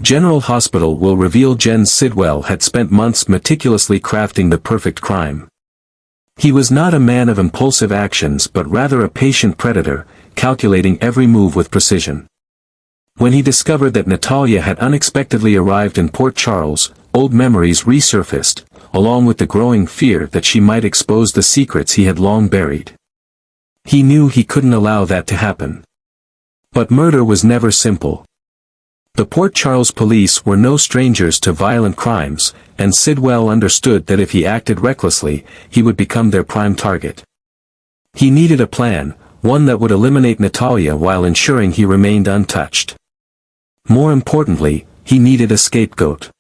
General Hospital will reveal Jens Sidwell had spent months meticulously crafting the perfect crime. He was not a man of impulsive actions but rather a patient predator, calculating every move with precision. When he discovered that Natalia had unexpectedly arrived in Port Charles, old memories resurfaced, along with the growing fear that she might expose the secrets he had long buried. He knew he couldn't allow that to happen. But murder was never simple. The Port Charles police were no strangers to violent crimes, and Sidwell understood that if he acted recklessly, he would become their prime target. He needed a plan, one that would eliminate Natalia while ensuring he remained untouched. More importantly, he needed a scapegoat.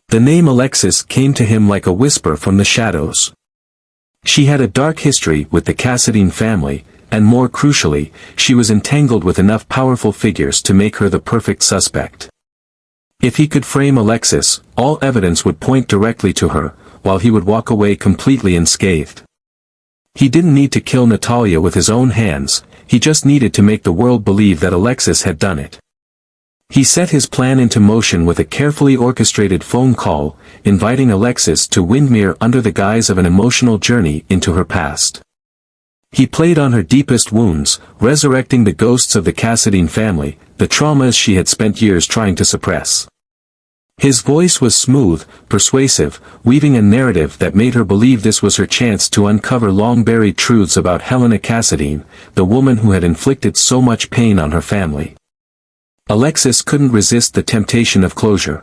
The name Alexis came to him like a whisper from the shadows. She had a dark history with the Cassadine family, and more crucially, she was entangled with enough powerful figures to make her the perfect suspect. If he could frame Alexis, all evidence would point directly to her, while he would walk away completely unscathed. He didn't need to kill Natalia with his own hands, he just needed to make the world believe that Alexis had done it. He set his plan into motion with a carefully orchestrated phone call, inviting Alexis to Windermere under the guise of an emotional journey into her past. He played on her deepest wounds, resurrecting the ghosts of the Cassadine family, the traumas she had spent years trying to suppress. His voice was smooth, persuasive, weaving a narrative that made her believe this was her chance to uncover long-buried truths about Helena Cassadine, the woman who had inflicted so much pain on her family. Alexis couldn't resist the temptation of closure.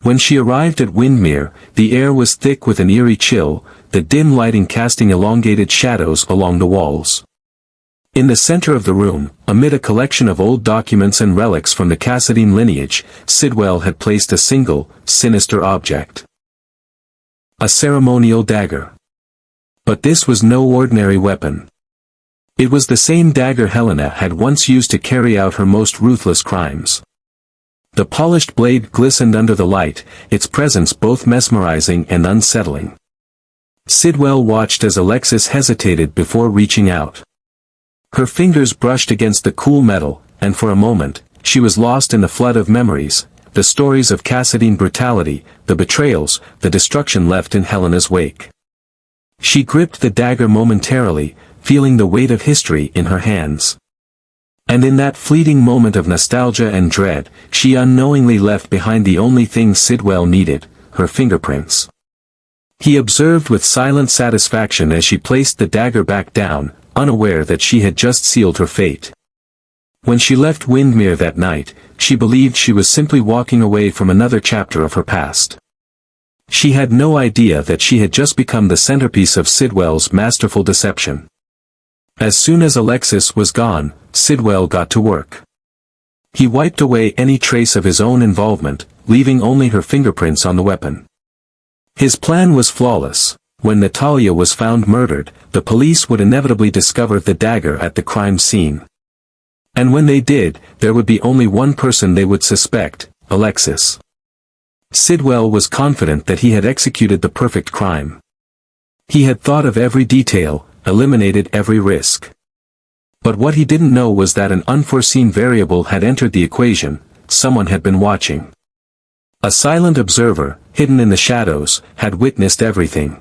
When she arrived at Windermere, the air was thick with an eerie chill, the dim lighting casting elongated shadows along the walls. In the center of the room, amid a collection of old documents and relics from the Cassadine lineage, Sidwell had placed a single, sinister object. A ceremonial dagger. But this was no ordinary weapon. It was the same dagger Helena had once used to carry out her most ruthless crimes. The polished blade glistened under the light, its presence both mesmerizing and unsettling. Sidwell watched as Alexis hesitated before reaching out. Her fingers brushed against the cool metal, and for a moment, she was lost in the flood of memories, the stories of Cassadine brutality, the betrayals, the destruction left in Helena's wake. She gripped the dagger momentarily, feeling the weight of history in her hands. And in that fleeting moment of nostalgia and dread, she unknowingly left behind the only thing Sidwell needed, her fingerprints. He observed with silent satisfaction as she placed the dagger back down, unaware that she had just sealed her fate. When she left Windermere that night, she believed she was simply walking away from another chapter of her past. She had no idea that she had just become the centerpiece of Sidwell's masterful deception. As soon as Alexis was gone, Sidwell got to work. He wiped away any trace of his own involvement, leaving only her fingerprints on the weapon. His plan was flawless. When Natalia was found murdered, the police would inevitably discover the dagger at the crime scene. And when they did, there would be only one person they would suspect, Alexis. Sidwell was confident that he had executed the perfect crime. He had thought of every detail, eliminated every risk. But what he didn't know was that an unforeseen variable had entered the equation, someone had been watching. A silent observer, hidden in the shadows, had witnessed everything.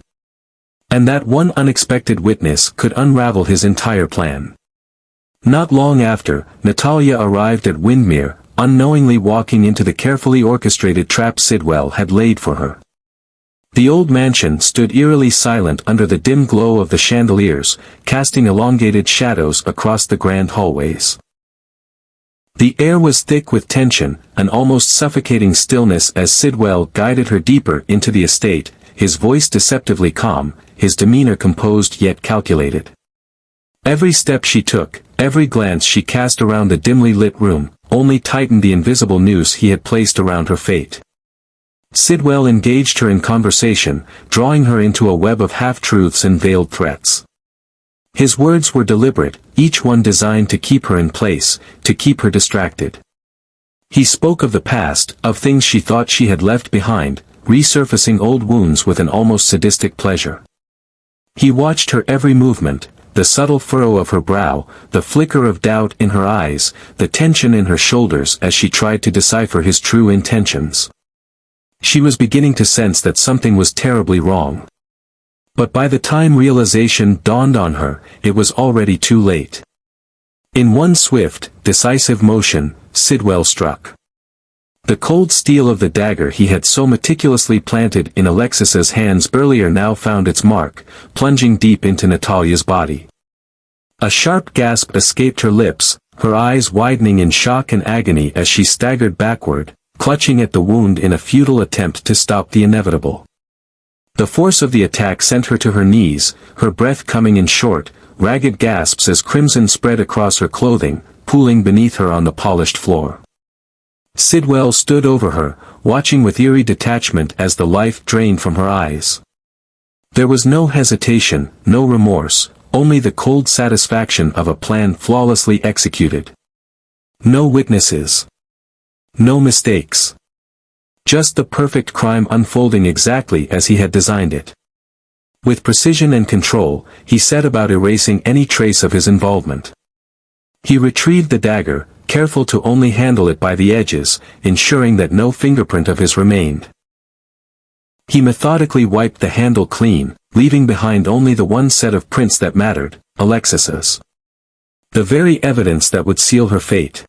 And that one unexpected witness could unravel his entire plan. Not long after, Natalia arrived at Windermere, unknowingly walking into the carefully orchestrated trap Sidwell had laid for her. The old mansion stood eerily silent under the dim glow of the chandeliers, casting elongated shadows across the grand hallways. The air was thick with tension, an almost suffocating stillness as Sidwell guided her deeper into the estate, his voice deceptively calm, his demeanor composed yet calculated. Every step she took, every glance she cast around the dimly lit room, only tightened the invisible noose he had placed around her fate. Sidwell engaged her in conversation, drawing her into a web of half-truths and veiled threats. His words were deliberate, each one designed to keep her in place, to keep her distracted. He spoke of the past, of things she thought she had left behind, resurfacing old wounds with an almost sadistic pleasure. He watched her every movement, the subtle furrow of her brow, the flicker of doubt in her eyes, the tension in her shoulders as she tried to decipher his true intentions. She was beginning to sense that something was terribly wrong. But by the time realization dawned on her, it was already too late. In one swift, decisive motion, Sidwell struck. The cold steel of the dagger he had so meticulously planted in Alexis's hands earlier now found its mark, plunging deep into Natalia's body. A sharp gasp escaped her lips, her eyes widening in shock and agony as she staggered backward, clutching at the wound in a futile attempt to stop the inevitable. The force of the attack sent her to her knees, her breath coming in short, ragged gasps as crimson spread across her clothing, pooling beneath her on the polished floor. Sidwell stood over her, watching with eerie detachment as the life drained from her eyes. There was no hesitation, no remorse, only the cold satisfaction of a plan flawlessly executed. No witnesses. No mistakes. Just the perfect crime unfolding exactly as he had designed it. With precision and control, he set about erasing any trace of his involvement. He retrieved the dagger, careful to only handle it by the edges, ensuring that no fingerprint of his remained. He methodically wiped the handle clean, leaving behind only the one set of prints that mattered, Alexis's. The very evidence that would seal her fate.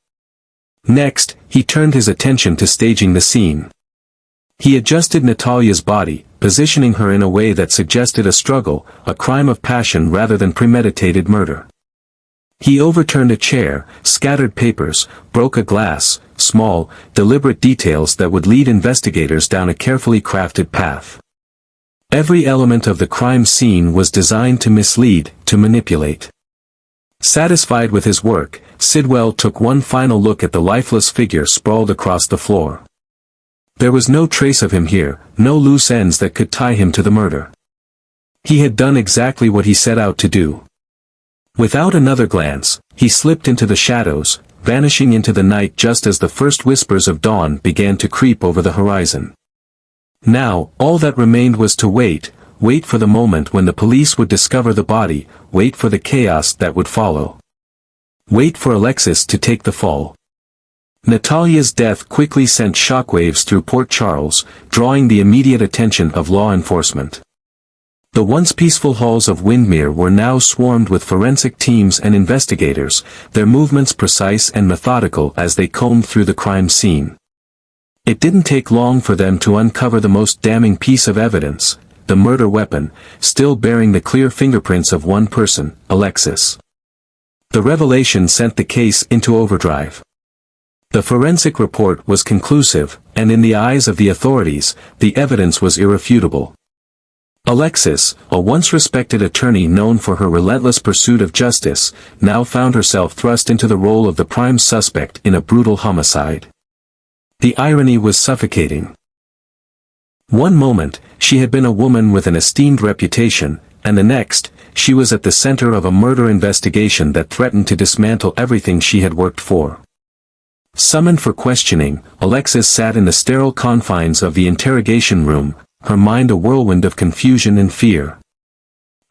Next, he turned his attention to staging the scene. He adjusted Natalia's body, positioning her in a way that suggested a struggle, a crime of passion rather than premeditated murder. He overturned a chair, scattered papers, broke a glass, small, deliberate details that would lead investigators down a carefully crafted path. Every element of the crime scene was designed to mislead, to manipulate. Satisfied with his work, Sidwell took one final look at the lifeless figure sprawled across the floor. There was no trace of him here, no loose ends that could tie him to the murder. He had done exactly what he set out to do. Without another glance, he slipped into the shadows, vanishing into the night just as the first whispers of dawn began to creep over the horizon. Now, all that remained was to wait for the moment when the police would discover the body, wait for the chaos that would follow. Wait for Alexis to take the fall. Natalia's death quickly sent shockwaves through Port Charles, drawing the immediate attention of law enforcement. The once peaceful halls of Windermere were now swarmed with forensic teams and investigators, their movements precise and methodical as they combed through the crime scene. It didn't take long for them to uncover the most damning piece of evidence, the murder weapon, still bearing the clear fingerprints of one person, Alexis. The revelation sent the case into overdrive. The forensic report was conclusive, and in the eyes of the authorities, the evidence was irrefutable. Alexis, a once respected attorney known for her relentless pursuit of justice, now found herself thrust into the role of the prime suspect in a brutal homicide. The irony was suffocating. One moment, she had been a woman with an esteemed reputation, and the next, she was at the center of a murder investigation that threatened to dismantle everything she had worked for. Summoned for questioning, Alexis sat in the sterile confines of the interrogation room, her mind a whirlwind of confusion and fear.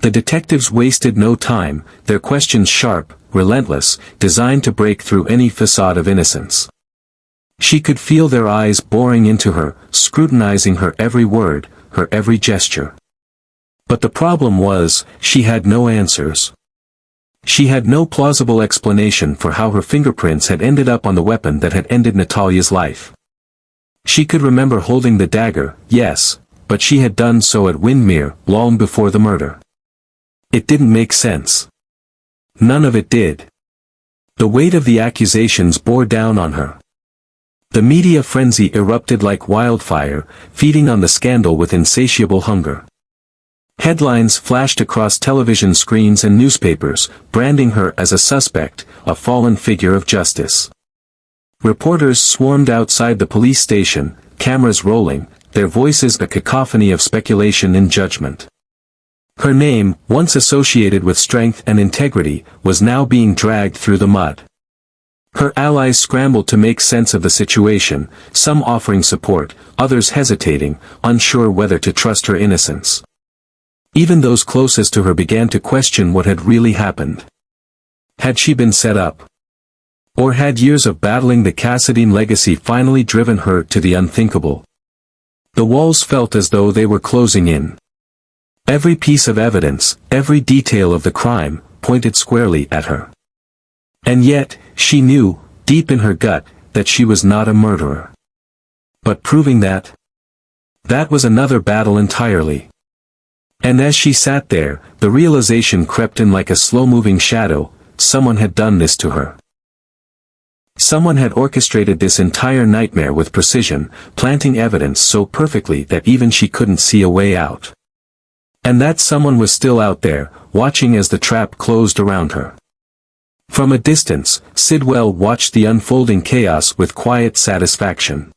The detectives wasted no time, their questions sharp, relentless, designed to break through any facade of innocence. She could feel their eyes boring into her, scrutinizing her every word, her every gesture. But the problem was, she had no answers. She had no plausible explanation for how her fingerprints had ended up on the weapon that had ended Natalia's life. She could remember holding the dagger, yes, but she had done so at Windermere, long before the murder. It didn't make sense. None of it did. The weight of the accusations bore down on her. The media frenzy erupted like wildfire, feeding on the scandal with insatiable hunger. Headlines flashed across television screens and newspapers, branding her as a suspect, a fallen figure of justice. Reporters swarmed outside the police station, cameras rolling, their voices a cacophony of speculation and judgment. Her name, once associated with strength and integrity, was now being dragged through the mud. Her allies scrambled to make sense of the situation, some offering support, others hesitating, unsure whether to trust her innocence. Even those closest to her began to question what had really happened. Had she been set up? Or had years of battling the Cassadine legacy finally driven her to the unthinkable? The walls felt as though they were closing in. Every piece of evidence, every detail of the crime, pointed squarely at her. And yet, she knew, deep in her gut, that she was not a murderer. But proving that? That was another battle entirely. And as she sat there, the realization crept in like a slow-moving shadow: someone had done this to her. Someone had orchestrated this entire nightmare with precision, planting evidence so perfectly that even she couldn't see a way out. And that someone was still out there, watching as the trap closed around her. From a distance, Sidwell watched the unfolding chaos with quiet satisfaction.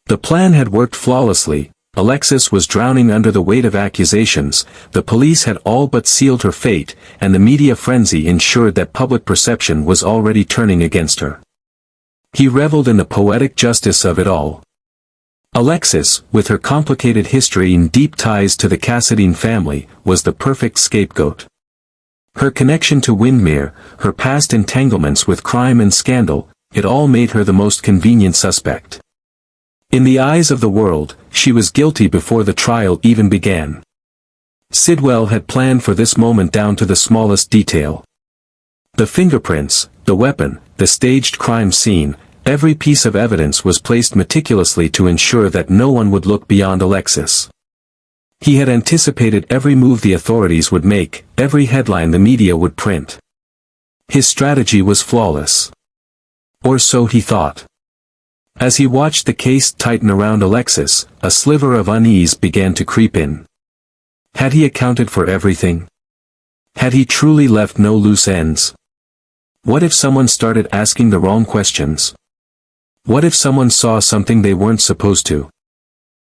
The plan had worked flawlessly. Alexis was drowning under the weight of accusations, the police had all but sealed her fate, and the media frenzy ensured that public perception was already turning against her. He reveled in the poetic justice of it all. Alexis, with her complicated history and deep ties to the Cassadine family, was the perfect scapegoat. Her connection to Windermere, her past entanglements with crime and scandal, it all made her the most convenient suspect. In the eyes of the world, she was guilty before the trial even began. Sidwell had planned for this moment down to the smallest detail. The fingerprints, the weapon, the staged crime scene, every piece of evidence was placed meticulously to ensure that no one would look beyond Alexis. He had anticipated every move the authorities would make, every headline the media would print. His strategy was flawless. Or so he thought. As he watched the case tighten around Alexis, a sliver of unease began to creep in. Had he accounted for everything? Had he truly left no loose ends? What if someone started asking the wrong questions? What if someone saw something they weren't supposed to?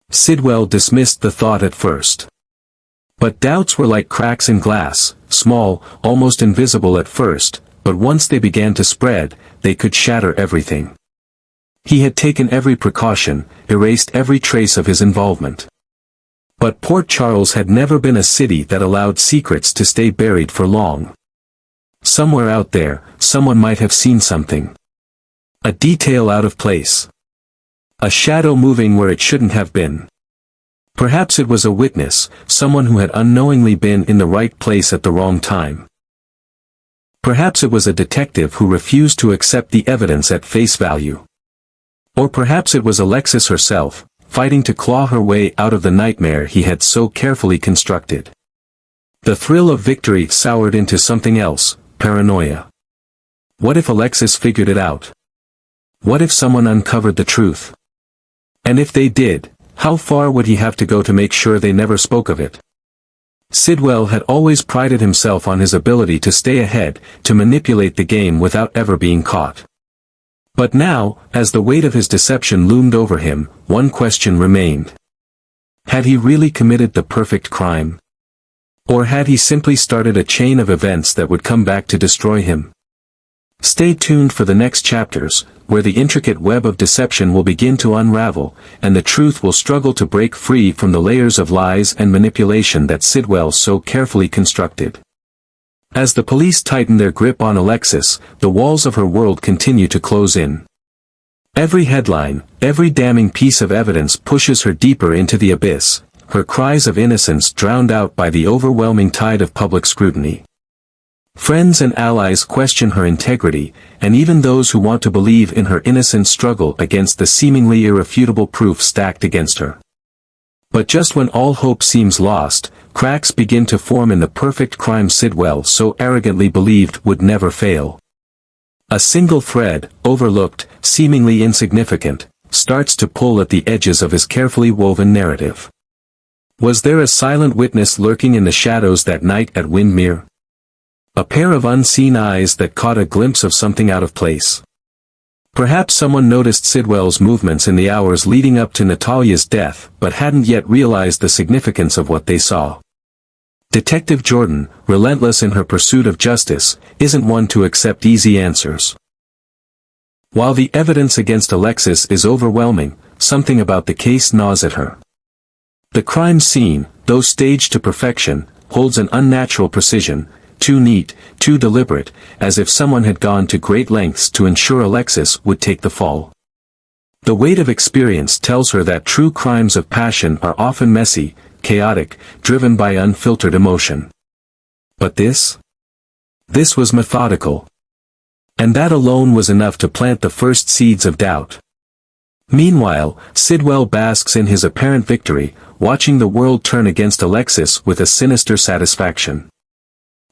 Sidwell dismissed the thought at first. But doubts were like cracks in glass, small, almost invisible at first, but once they began to spread, they could shatter everything. He had taken every precaution, erased every trace of his involvement. But Port Charles had never been a city that allowed secrets to stay buried for long. Somewhere out there, someone might have seen something. A detail out of place. A shadow moving where it shouldn't have been. Perhaps it was a witness, someone who had unknowingly been in the right place at the wrong time. Perhaps it was a detective who refused to accept the evidence at face value. Or perhaps it was Alexis herself, fighting to claw her way out of the nightmare he had so carefully constructed. The thrill of victory soured into something else, paranoia. What if Alexis figured it out? What if someone uncovered the truth? And if they did, how far would he have to go to make sure they never spoke of it? Sidwell had always prided himself on his ability to stay ahead, to manipulate the game without ever being caught. But now, as the weight of his deception loomed over him, one question remained. Had he really committed the perfect crime? Or had he simply started a chain of events that would come back to destroy him? Stay tuned for the next chapters, where the intricate web of deception will begin to unravel, and the truth will struggle to break free from the layers of lies and manipulation that Sidwell so carefully constructed. As the police tighten their grip on Alexis, the walls of her world continue to close in. Every headline, every damning piece of evidence pushes her deeper into the abyss, her cries of innocence drowned out by the overwhelming tide of public scrutiny. Friends and allies question her integrity, and even those who want to believe in her innocence struggle against the seemingly irrefutable proof stacked against her. But just when all hope seems lost, cracks begin to form in the perfect crime Sidwell so arrogantly believed would never fail. A single thread, overlooked, seemingly insignificant, starts to pull at the edges of his carefully woven narrative. Was there a silent witness lurking in the shadows that night at Windermere? A pair of unseen eyes that caught a glimpse of something out of place. Perhaps someone noticed Sidwell's movements in the hours leading up to Natalia's death, but hadn't yet realized the significance of what they saw. Detective Jordan, relentless in her pursuit of justice, isn't one to accept easy answers. While the evidence against Alexis is overwhelming, something about the case gnaws at her. The crime scene, though staged to perfection, holds an unnatural precision, too neat, too deliberate, as if someone had gone to great lengths to ensure Alexis would take the fall. The weight of experience tells her that true crimes of passion are often messy, chaotic, driven by unfiltered emotion. But this was methodical. And that alone was enough to plant the first seeds of doubt. Meanwhile, Sidwell basks in his apparent victory, watching the world turn against Alexis with a sinister satisfaction.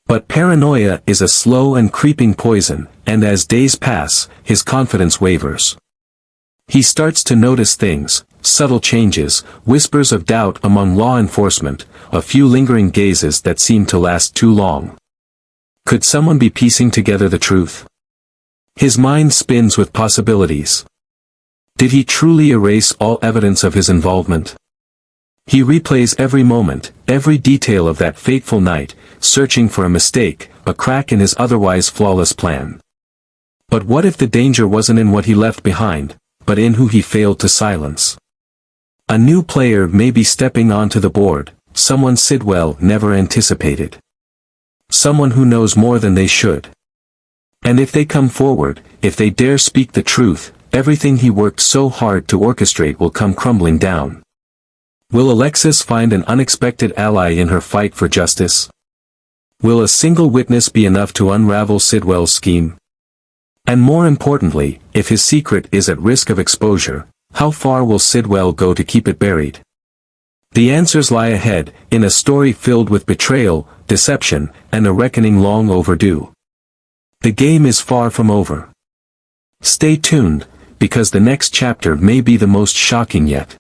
But paranoia is a slow and creeping poison, and as days pass, his confidence wavers. He starts to notice things, subtle changes, whispers of doubt among law enforcement, a few lingering gazes that seem to last too long. Could someone be piecing together the truth? His mind spins with possibilities. Did he truly erase all evidence of his involvement? He replays every moment, every detail of that fateful night, searching for a mistake, a crack in his otherwise flawless plan. But what if the danger wasn't in what he left behind, but in who he failed to silence? A new player may be stepping onto the board, someone Sidwell never anticipated. Someone who knows more than they should. And if they come forward, if they dare speak the truth, everything he worked so hard to orchestrate will come crumbling down. Will Alexis find an unexpected ally in her fight for justice? Will a single witness be enough to unravel Sidwell's scheme? And more importantly, if his secret is at risk of exposure, how far will Sidwell go to keep it buried? The answers lie ahead, in a story filled with betrayal, deception, and a reckoning long overdue. The game is far from over. Stay tuned, because the next chapter may be the most shocking yet.